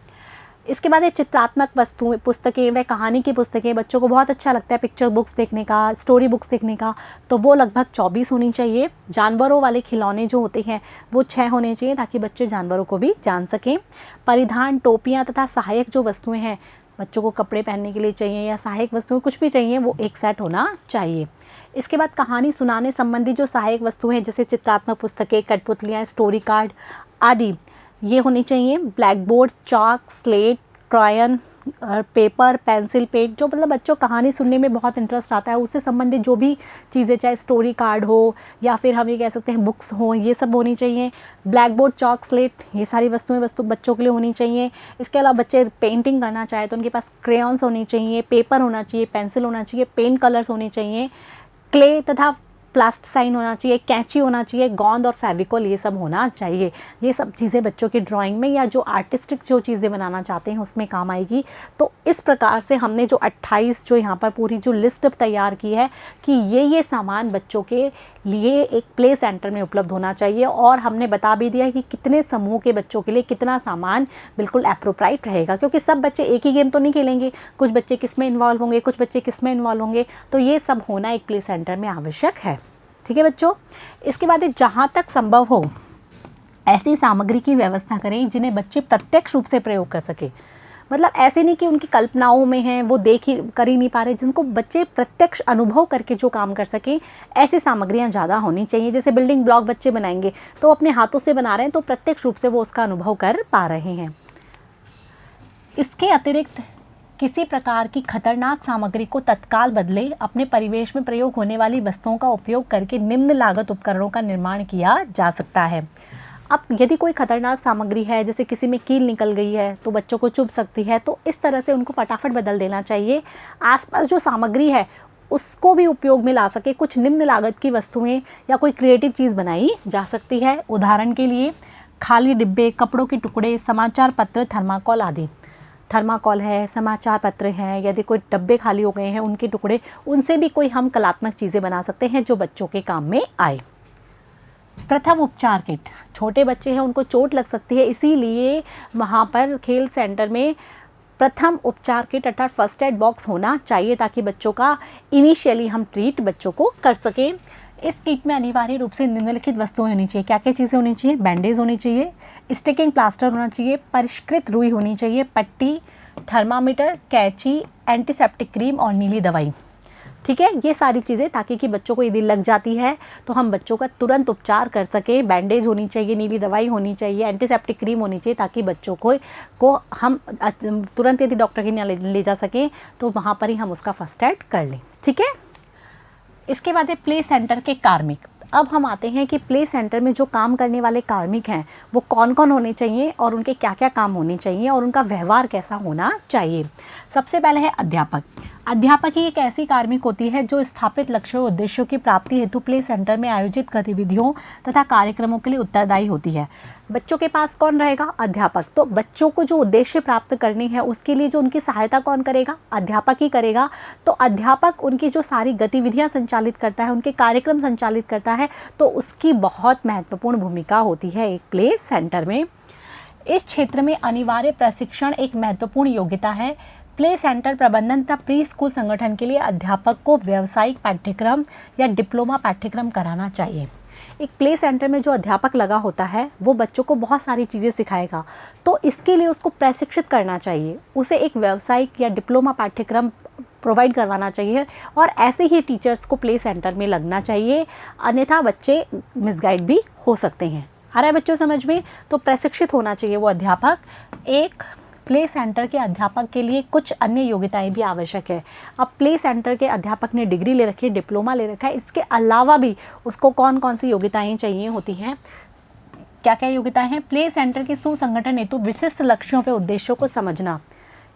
इसके बाद ये चित्रात्मक वस्तुएं, पुस्तकें व कहानी की पुस्तकें, बच्चों को बहुत अच्छा लगता है पिक्चर बुक्स देखने का, स्टोरी बुक्स देखने का, तो वो लगभग 24 होनी चाहिए। जानवरों वाले खिलौने जो होते हैं वो 6 होने चाहिए ताकि बच्चे जानवरों को भी जान सकें। परिधान, टोपियाँ तथा सहायक जो वस्तुएं हैं, बच्चों को कपड़े पहनने के लिए चाहिए या सहायक वस्तुएं कुछ भी चाहिए, वो एक सेट होना चाहिए। इसके बाद कहानी सुनाने संबंधी जो सहायक वस्तुएं हैं जैसे चित्रात्मक पुस्तकें, कठपुतलियाँ, स्टोरी कार्ड आदि, ये होनी चाहिए। Blackboard, chalk, slate, crayon, paper, pencil, pen, जो मतलब बच्चों कहानी सुनने में बहुत इंटरेस्ट आता है उससे संबंधित जो भी चीज़ें, चाहे स्टोरी कार्ड हो या फिर हम ये कह सकते हैं बुक्स हो, ये सब होनी चाहिए। ब्लैक बोर्ड, चॉक, स्लेट, ये सारी वस्तुएं बच्चों के लिए होनी चाहिए। इसके अलावा बच्चे पेंटिंग करना चाहे तो उनके पास क्रेयॉन्स होने चाहिए, पेपर होना चाहिए, पेंसिल होना चाहिए, पेंट कलर्स होने चाहिए, क्ले तथा प्लास्टिसाइन होना चाहिए, कैंची होना चाहिए, गोंद और फेविकोल, ये सब होना चाहिए। ये सब चीज़ें बच्चों की ड्राइंग में या जो आर्टिस्टिक जो चीज़ें बनाना चाहते हैं उसमें काम आएगी। तो इस प्रकार से हमने जो 28 जो यहाँ पर पूरी जो लिस्ट तैयार की है कि ये सामान बच्चों के लिए एक प्ले सेंटर में उपलब्ध होना चाहिए, और हमने बता भी दिया कि कितने समूह के बच्चों के लिए कितना सामान बिल्कुल एप्रोप्राइट रहेगा, क्योंकि सब बच्चे एक ही गेम तो नहीं खेलेंगे, कुछ बच्चे किस में इन्वॉल्व होंगे, कुछ बच्चे किस में इन्वॉल्व होंगे, तो ये सब होना एक प्ले सेंटर में आवश्यक है। ठीक है बच्चों, इसके बाद जहाँ तक संभव हो ऐसी सामग्री की व्यवस्था करें जिन्हें बच्चे प्रत्यक्ष रूप से प्रयोग कर सके। मतलब ऐसे नहीं कि उनकी कल्पनाओं में हैं, वो कर ही नहीं पा रहे, जिनको बच्चे प्रत्यक्ष अनुभव करके जो काम कर सकें, ऐसी सामग्रियां ज़्यादा होनी चाहिए। जैसे बिल्डिंग ब्लॉक बच्चे बनाएंगे तो अपने हाथों से बना रहे हैं, तो प्रत्यक्ष रूप से वो उसका अनुभव कर पा रहे हैं। इसके अतिरिक्त किसी प्रकार की खतरनाक सामग्री को तत्काल बदले अपने परिवेश में प्रयोग होने वाली वस्तुओं का उपयोग करके निम्न लागत उपकरणों का निर्माण किया जा सकता है। अब यदि कोई खतरनाक सामग्री है, जैसे किसी में कील निकल गई है तो बच्चों को चुभ सकती है, तो इस तरह से उनको फटाफट बदल देना चाहिए। आसपास जो सामग्री है उसको भी उपयोग में ला सके कुछ निम्न लागत की वस्तुएं या कोई क्रिएटिव चीज़ बनाई जा सकती है। उदाहरण के लिए खाली डिब्बे, कपड़ों के टुकड़े, समाचार पत्र, थर्माकोल आदि। थर्माकोल है, समाचार पत्र हैं, यदि कोई डब्बे खाली हो गए हैं उनके टुकड़े, उनसे भी कोई हम कलात्मक चीज़ें बना सकते हैं जो बच्चों के काम में आए। प्रथम उपचार किट, छोटे बच्चे हैं उनको चोट लग सकती है, इसीलिए वहाँ पर खेल सेंटर में प्रथम उपचार किट अर्थात फर्स्ट एड बॉक्स होना चाहिए ताकि बच्चों का इनिशियली हम ट्रीट बच्चों को कर सकें। इस किट में अनिवार्य रूप से निम्नलिखित वस्तुएं होनी चाहिए। क्या क्या चीज़ें होनी चाहिए? बैंडेज होनी चाहिए, स्टिकिंग प्लास्टर होना चाहिए, परिष्कृत रुई होनी चाहिए, पट्टी, थर्मामीटर, कैंची, एंटीसेप्टिक क्रीम और नीली दवाई। ठीक है, ये सारी चीज़ें ताकि कि बच्चों को यदि लग जाती है तो हम बच्चों का तुरंत उपचार कर सकें। बैंडेज होनी चाहिए, नीली दवाई होनी चाहिए, एंटीसेप्टिक क्रीम होनी चाहिए ताकि बच्चों को हम तुरंत यदि डॉक्टर के यहाँ ले जा सकें तो वहाँ पर ही हम उसका फर्स्ट एड कर लें। ठीक है, इसके बाद है प्ले सेंटर के कार्मिक। अब हम आते हैं कि प्ले सेंटर में जो काम करने वाले कार्मिक हैं वो कौन कौन होने चाहिए और उनके क्या क्या काम होने चाहिए और उनका व्यवहार कैसा होना चाहिए। सबसे पहले है अध्यापक। अध्यापक ही एक ऐसी कार्मिक होती है जो स्थापित लक्ष्यों और उद्देश्यों की प्राप्ति हेतु प्ले सेंटर में आयोजित गतिविधियों तथा कार्यक्रमों के लिए उत्तरदायी होती है। बच्चों के पास कौन रहेगा? अध्यापक। तो बच्चों को जो उद्देश्य प्राप्त करनी है उसके लिए जो उनकी सहायता कौन करेगा? अध्यापक ही करेगा। तो अध्यापक उनकी जो सारी गतिविधियां संचालित करता है, उनके कार्यक्रम संचालित करता है, तो उसकी बहुत महत्वपूर्ण भूमिका होती है एक प्ले सेंटर में। इस क्षेत्र में अनिवार्य प्रशिक्षण एक महत्वपूर्ण योग्यता है। प्ले सेंटर प्रबंधन तथा प्री स्कूल संगठन के लिए अध्यापक को व्यावसायिक पाठ्यक्रम या डिप्लोमा पाठ्यक्रम कराना चाहिए। एक प्ले सेंटर में जो अध्यापक लगा होता है वो बच्चों को बहुत सारी चीज़ें सिखाएगा, तो इसके लिए उसको प्रशिक्षित करना चाहिए, उसे एक व्यावसायिक या डिप्लोमा पाठ्यक्रम प्रोवाइड करवाना चाहिए और ऐसे ही टीचर्स को प्ले सेंटर में लगना चाहिए, अन्यथा बच्चे मिसगाइड भी हो सकते हैं। आ रहा है बच्चों समझ में? तो प्रशिक्षित होना चाहिए वो अध्यापक। एक प्ले सेंटर के अध्यापक के लिए कुछ अन्य योग्यताएं भी आवश्यक है। अब प्ले सेंटर के अध्यापक ने डिग्री ले रखी है, डिप्लोमा ले रखा है, इसके अलावा भी उसको कौन कौन सी योग्यताएं चाहिए होती हैं? क्या क्या योग्यताएं हैं? प्ले सेंटर के सुसंगठन हेतु विशिष्ट लक्ष्यों पे उद्देश्यों को समझना,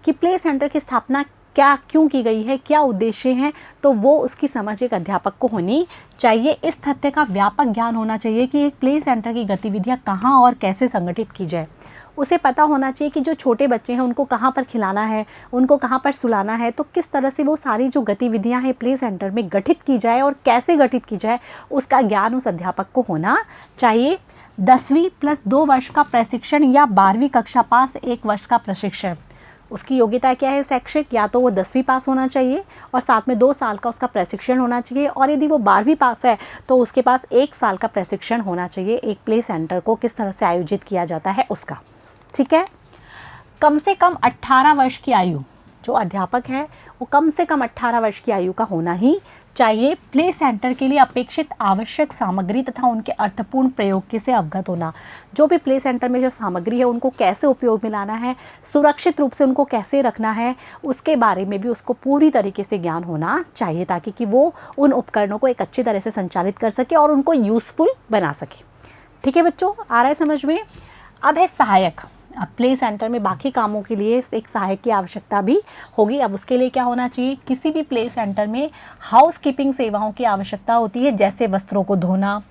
कि प्ले सेंटर की स्थापना क्या क्यों की गई है, क्या उद्देश्य हैं, तो वो उसकी समझ एक अध्यापक को होनी चाहिए। इस तथ्य का व्यापक ज्ञान होना चाहिए कि एक प्ले सेंटर की गतिविधियां कहाँ और कैसे संगठित की जाए। उसे पता होना चाहिए कि जो छोटे बच्चे हैं उनको कहाँ पर खिलाना है, उनको कहाँ पर सुलाना है, तो किस तरह से वो सारी जो गतिविधियां हैं प्ले सेंटर में गठित की जाए और कैसे गठित की जाए, उसका ज्ञान उस अध्यापक को होना चाहिए। 10वीं प्लस 2 वर्ष का प्रशिक्षण या 12वीं कक्षा पास 1 वर्ष का प्रशिक्षण, उसकी योग्यता क्या है शैक्षिक? या तो वो 10वीं पास होना चाहिए और साथ में 2 साल का उसका प्रशिक्षण होना चाहिए, और यदि वो 12वीं पास है तो उसके पास 1 साल का प्रशिक्षण होना चाहिए एक प्ले सेंटर को किस तरह से आयोजित किया जाता है उसका। ठीक है। कम से कम 18 वर्ष की आयु, जो अध्यापक है वो कम से कम 18 वर्ष की आयु का होना ही चाहिए। प्ले सेंटर के लिए अपेक्षित आवश्यक सामग्री तथा उनके अर्थपूर्ण प्रयोग से अवगत होना, जो भी प्ले सेंटर में जो सामग्री है उनको कैसे उपयोग में लाना है, सुरक्षित रूप से उनको कैसे रखना है, उसके बारे में भी उसको पूरी तरीके से ज्ञान होना चाहिए, ताकि कि वो उन उपकरणों को एक अच्छी तरह से संचालित कर सके और उनको यूज़फुल बना सके। ठीक है बच्चों, आ रहा है समझ में? अब है सहायक। अब प्ले सेंटर में बाकी कामों के लिए एक सहायक की आवश्यकता भी होगी। अब उसके लिए क्या होना चाहिए? किसी भी प्ले सेंटर में हाउस कीपिंग सेवाओं की आवश्यकता होती है, जैसे वस्त्रों को धोना,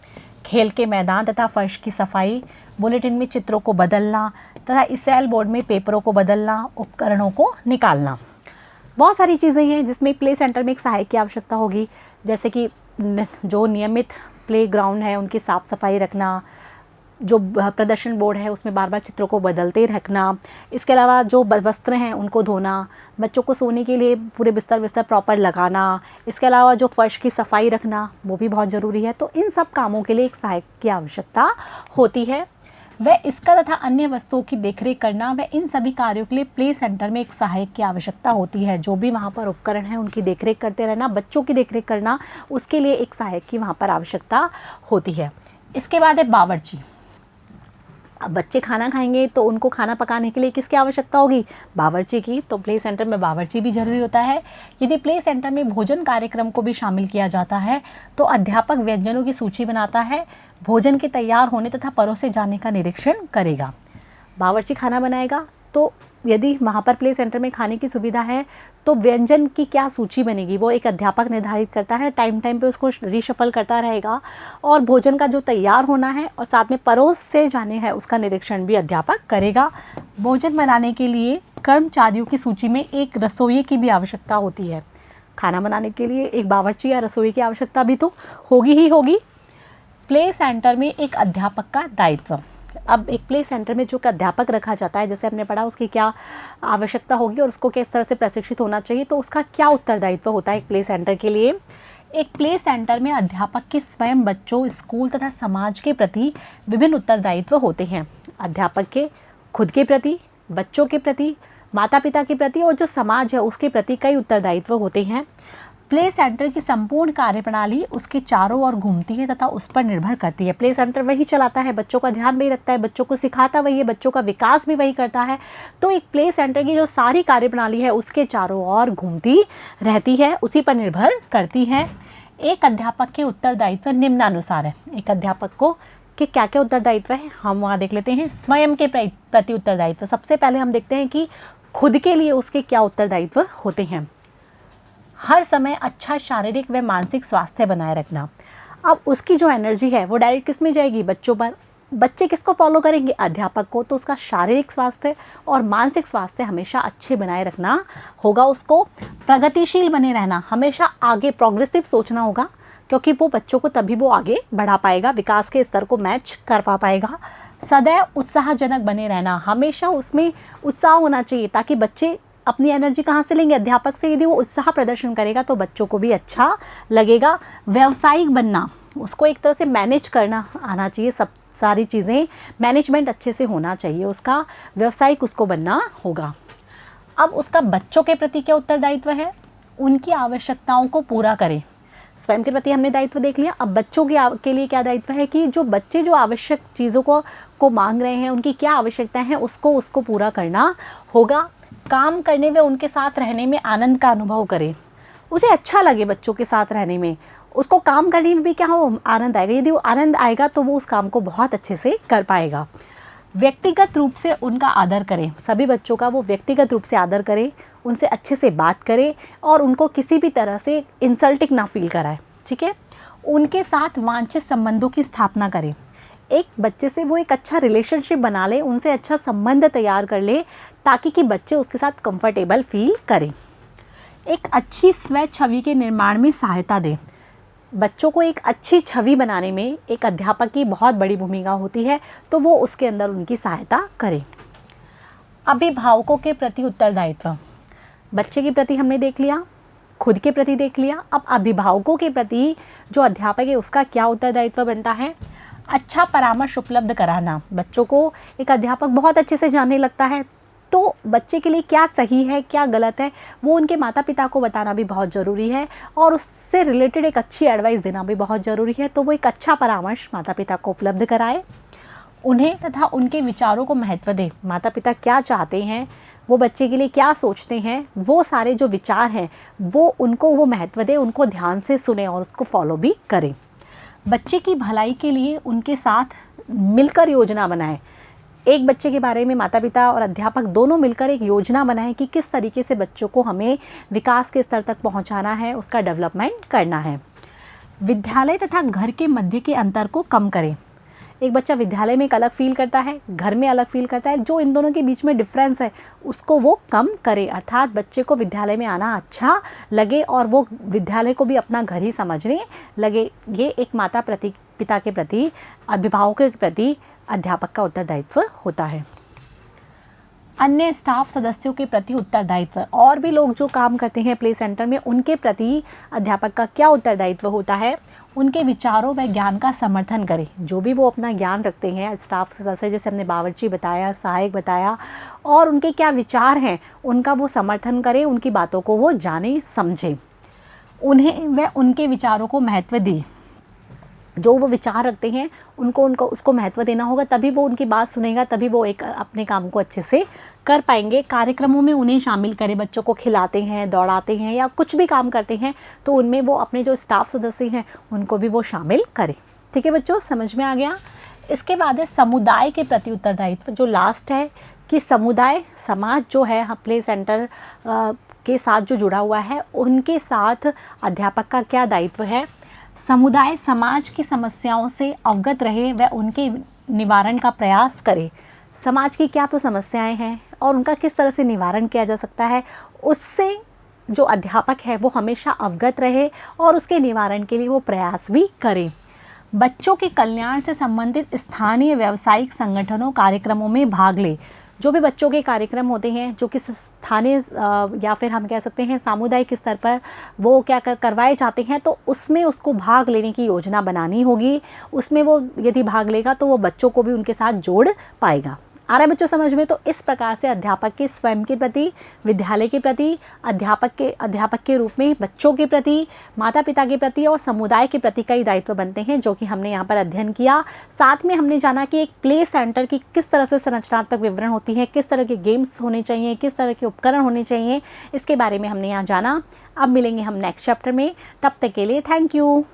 खेल के मैदान तथा फर्श की सफाई, बुलेटिन में चित्रों को बदलना तथा स्टाइल बोर्ड में पेपरों को बदलना, उपकरणों को निकालना। बहुत सारी चीज़ें हैं जिसमें प्ले सेंटर में एक सहायक की आवश्यकता होगी, जैसे कि जो नियमित प्ले ग्राउंड है उनकी साफ़ सफाई रखना, जो प्रदर्शन बोर्ड है उसमें बार बार चित्रों को बदलते रखना, इसके अलावा जो वस्त्र हैं उनको धोना, बच्चों को सोने के लिए पूरे बिस्तर प्रॉपर लगाना, इसके अलावा जो फर्श की सफाई रखना वो भी बहुत ज़रूरी है। तो इन सब कामों के लिए एक सहायक की आवश्यकता होती है। वह इसका तथा अन्य वस्तुओं की देखरेख करना, वह इन सभी कार्यों के लिए प्ले सेंटर में एक सहायक की आवश्यकता होती है। जो भी वहाँ पर उपकरण हैं उनकी देखरेख करते रहना, बच्चों की देखरेख करना, उसके लिए एक सहायक की वहाँ पर आवश्यकता होती है। इसके बाद है बावर्ची। अब बच्चे खाना खाएंगे तो उनको खाना पकाने के लिए किसकी आवश्यकता होगी? बावर्ची की। तो प्ले सेंटर में बावर्ची भी जरूरी होता है। यदि प्ले सेंटर में भोजन कार्यक्रम को भी शामिल किया जाता है तो अध्यापक व्यंजनों की सूची बनाता है, भोजन के तैयार होने तथा परोसे जाने का निरीक्षण करेगा। बावर्ची खाना बनाएगा, तो यदि वहाँ पर प्ले सेंटर में खाने की सुविधा है तो व्यंजन की क्या सूची बनेगी वो एक अध्यापक निर्धारित करता है, टाइम पे उसको रीशफल करता रहेगा, और भोजन का जो तैयार होना है और साथ में परोस से जाने हैं उसका निरीक्षण भी अध्यापक करेगा। भोजन बनाने के लिए कर्मचारियों की सूची में एक रसोई की भी आवश्यकता होती है। खाना बनाने के लिए एक बावर्ची या रसोई की आवश्यकता भी तो होगी ही होगी। प्ले सेंटर में एक अध्यापक का दायित्व। अब एक प्ले सेंटर में जो अध्यापक रखा जाता है, जैसे हमने पढ़ा उसकी क्या आवश्यकता होगी और उसको किस तरह से प्रशिक्षित होना चाहिए, तो उसका क्या उत्तरदायित्व होता है एक प्ले सेंटर के लिए। एक प्ले सेंटर में अध्यापक के स्वयं बच्चों, स्कूल तथा समाज के प्रति विभिन्न उत्तरदायित्व होते हैं। अध्यापक के खुद के प्रति, बच्चों के प्रति, माता पिता के प्रति और जो समाज है उसके प्रति कई उत्तरदायित्व होते हैं। प्ले सेंटर की संपूर्ण कार्यप्रणाली उसके चारों ओर घूमती है तथा उस पर निर्भर करती है। प्ले सेंटर वही चलाता है, बच्चों का ध्यान वही रखता है, बच्चों को सिखाता वही है, बच्चों का विकास भी वही करता है। तो एक प्ले सेंटर की जो सारी कार्यप्रणाली है उसके चारों ओर घूमती रहती है, उसी पर निर्भर करती है। एक अध्यापक के उत्तरदायित्व निम्नानुसार है। एक अध्यापक को कि क्या क्या उत्तरदायित्व है हम वहाँ देख लेते हैं। स्वयं के प्रति उत्तरदायित्व, सबसे पहले हम देखते हैं कि खुद के लिए उसके क्या उत्तरदायित्व होते हैं। हर समय अच्छा शारीरिक व मानसिक स्वास्थ्य बनाए रखना। अब उसकी जो एनर्जी है वो डायरेक्ट किस में जाएगी? बच्चों पर। बच्चे किसको फॉलो करेंगे? अध्यापक को। तो उसका शारीरिक स्वास्थ्य और मानसिक स्वास्थ्य हमेशा अच्छे बनाए रखना होगा। उसको प्रगतिशील बने रहना, हमेशा आगे प्रोग्रेसिव सोचना होगा, क्योंकि वो बच्चों को तभी वो आगे बढ़ा पाएगा, विकास के स्तर को मैच करवा पाएगा। सदैव उत्साहजनक बने रहना, हमेशा उसमें उत्साह होना चाहिए, ताकि बच्चे अपनी एनर्जी कहाँ से लेंगे? अध्यापक से। यदि वो उत्साह प्रदर्शन करेगा तो बच्चों को भी अच्छा लगेगा। व्यावसायिक बनना, उसको एक तरह से मैनेज करना आना चाहिए, सब सारी चीज़ें मैनेजमेंट अच्छे से होना चाहिए उसका, व्यावसायिक उसको बनना होगा। अब उसका बच्चों के प्रति क्या उत्तरदायित्व है? उनकी आवश्यकताओं को पूरा करें। स्वयं के प्रति हमने दायित्व देख लिया, अब बच्चों के लिए क्या दायित्व है कि जो बच्चे जो आवश्यक चीज़ों को मांग रहे हैं, उनकी क्या आवश्यकताएं हैं उसको पूरा करना होगा। काम करने व उनके साथ रहने में आनंद का अनुभव करें। उसे अच्छा लगे बच्चों के साथ रहने में, उसको काम करने में भी क्या हो, आनंद आएगा। यदि वो आनंद आएगा तो वो उस काम को बहुत अच्छे से कर पाएगा। व्यक्तिगत रूप से उनका आदर करें, सभी बच्चों का वो व्यक्तिगत रूप से आदर करें, उनसे अच्छे से बात करें और उनको किसी भी तरह से इंसल्टिंग ना फील कराएं, ठीक है। उनके साथ वांछित संबंधों की स्थापना करें, एक बच्चे से वो एक अच्छा रिलेशनशिप बना ले, उनसे अच्छा संबंध तैयार कर ले ताकि कि बच्चे उसके साथ कंफर्टेबल फील करें। एक अच्छी स्व छवि के निर्माण में सहायता दें, बच्चों को एक अच्छी छवि बनाने में एक अध्यापक की बहुत बड़ी भूमिका होती है, तो वो उसके अंदर उनकी सहायता करें। अभिभावकों के प्रति उत्तरदायित्व, बच्चे के प्रति हमने देख लिया, खुद के प्रति देख लिया, अब अभिभावकों के प्रति जो अध्यापक है उसका क्या उत्तरदायित्व बनता है। अच्छा परामर्श उपलब्ध कराना, बच्चों को एक अध्यापक बहुत अच्छे से जानने लगता है, तो बच्चे के लिए क्या सही है क्या गलत है वो उनके माता पिता को बताना भी बहुत ज़रूरी है और उससे रिलेटेड एक अच्छी एडवाइस देना भी बहुत ज़रूरी है। तो वो एक अच्छा परामर्श माता पिता को उपलब्ध कराए, उन्हें तथा उनके विचारों को महत्व दे, माता पिता क्या चाहते हैं, वो बच्चे के लिए क्या सोचते हैं, वो सारे जो विचार हैं वो उनको वो महत्व दे, उनको ध्यान से सुने और उसको फॉलो भी करें। बच्चे की भलाई के लिए उनके साथ मिलकर योजना बनाएं, एक बच्चे के बारे में माता पिता और अध्यापक दोनों मिलकर एक योजना बनाएं कि किस तरीके से बच्चों को हमें विकास के स्तर तक पहुंचाना है, उसका डेवलपमेंट करना है। विद्यालय तथा घर के मध्य के अंतर को कम करें, एक बच्चा विद्यालय में एक अलग फील करता है, घर में अलग फील करता है, जो इन दोनों के बीच में डिफरेंस है उसको वो कम करे, अर्थात बच्चे को विद्यालय में आना अच्छा लगे और वो विद्यालय को भी अपना घर ही समझने लगे। ये एक माता पिता के प्रति, अभिभावकों के प्रति अध्यापक का उत्तरदायित्व होता है। अन्य स्टाफ सदस्यों के प्रति उत्तरदायित्व, और भी लोग जो काम करते हैं प्ले सेंटर में उनके प्रति अध्यापक का क्या उत्तरदायित्व होता है। उनके विचारों व ज्ञान का समर्थन करें, जो भी वो अपना ज्ञान रखते हैं स्टाफ सदस्य, जैसे हमने बावर्ची बताया, सहायक बताया, और उनके क्या विचार हैं उनका वो समर्थन करें, उनकी बातों को वो जाने समझें, उन्हें व उनके विचारों को महत्व दें, जो वो विचार रखते हैं उनको उसको महत्व देना होगा, तभी वो उनकी बात सुनेगा, तभी वो एक अपने काम को अच्छे से कर पाएंगे। कार्यक्रमों में उन्हें शामिल करें, बच्चों को खिलाते हैं, दौड़ाते हैं या कुछ भी काम करते हैं तो उनमें वो अपने जो स्टाफ सदस्य हैं उनको भी वो शामिल करें। ठीक है बच्चों, समझ में आ गया। इसके बाद है समुदाय के प्रति उत्तरदायित्व, जो लास्ट है कि समुदाय समाज जो है प्ले सेंटर के साथ जो जुड़ा हुआ है उनके साथ अध्यापक का क्या दायित्व है। समुदाय समाज की समस्याओं से अवगत रहे व उनके निवारण का प्रयास करे, समाज की क्या तो समस्याएं हैं और उनका किस तरह से निवारण किया जा सकता है, उससे जो अध्यापक है वो हमेशा अवगत रहे और उसके निवारण के लिए वो प्रयास भी करे। बच्चों के कल्याण से संबंधित स्थानीय व्यावसायिक संगठनों कार्यक्रमों में भाग ले, जो भी बच्चों के कार्यक्रम होते हैं जो कि स्थानीय या फिर हम कह सकते हैं सामुदायिक स्तर पर वो क्या करवाए जाते हैं, तो उसमें उसको भाग लेने की योजना बनानी होगी। उसमें वो यदि भाग लेगा तो वो बच्चों को भी उनके साथ जोड़ पाएगा। आ रहा है बच्चों समझ में। तो इस प्रकार से अध्यापक के स्वयं के प्रति, विद्यालय के प्रति, अध्यापक के रूप में बच्चों के प्रति, माता पिता के प्रति और समुदाय के प्रति कई दायित्व बनते हैं, जो कि हमने यहाँ पर अध्ययन किया। साथ में हमने जाना कि एक प्ले सेंटर की किस तरह से संरचनात्मक विवरण होती है, किस तरह के गेम्स होने चाहिए, किस तरह के उपकरण होने चाहिए, इसके बारे में हमने यहाँ जाना। अब मिलेंगे हम नेक्स्ट चैप्टर में, तब तक के लिए थैंक यू।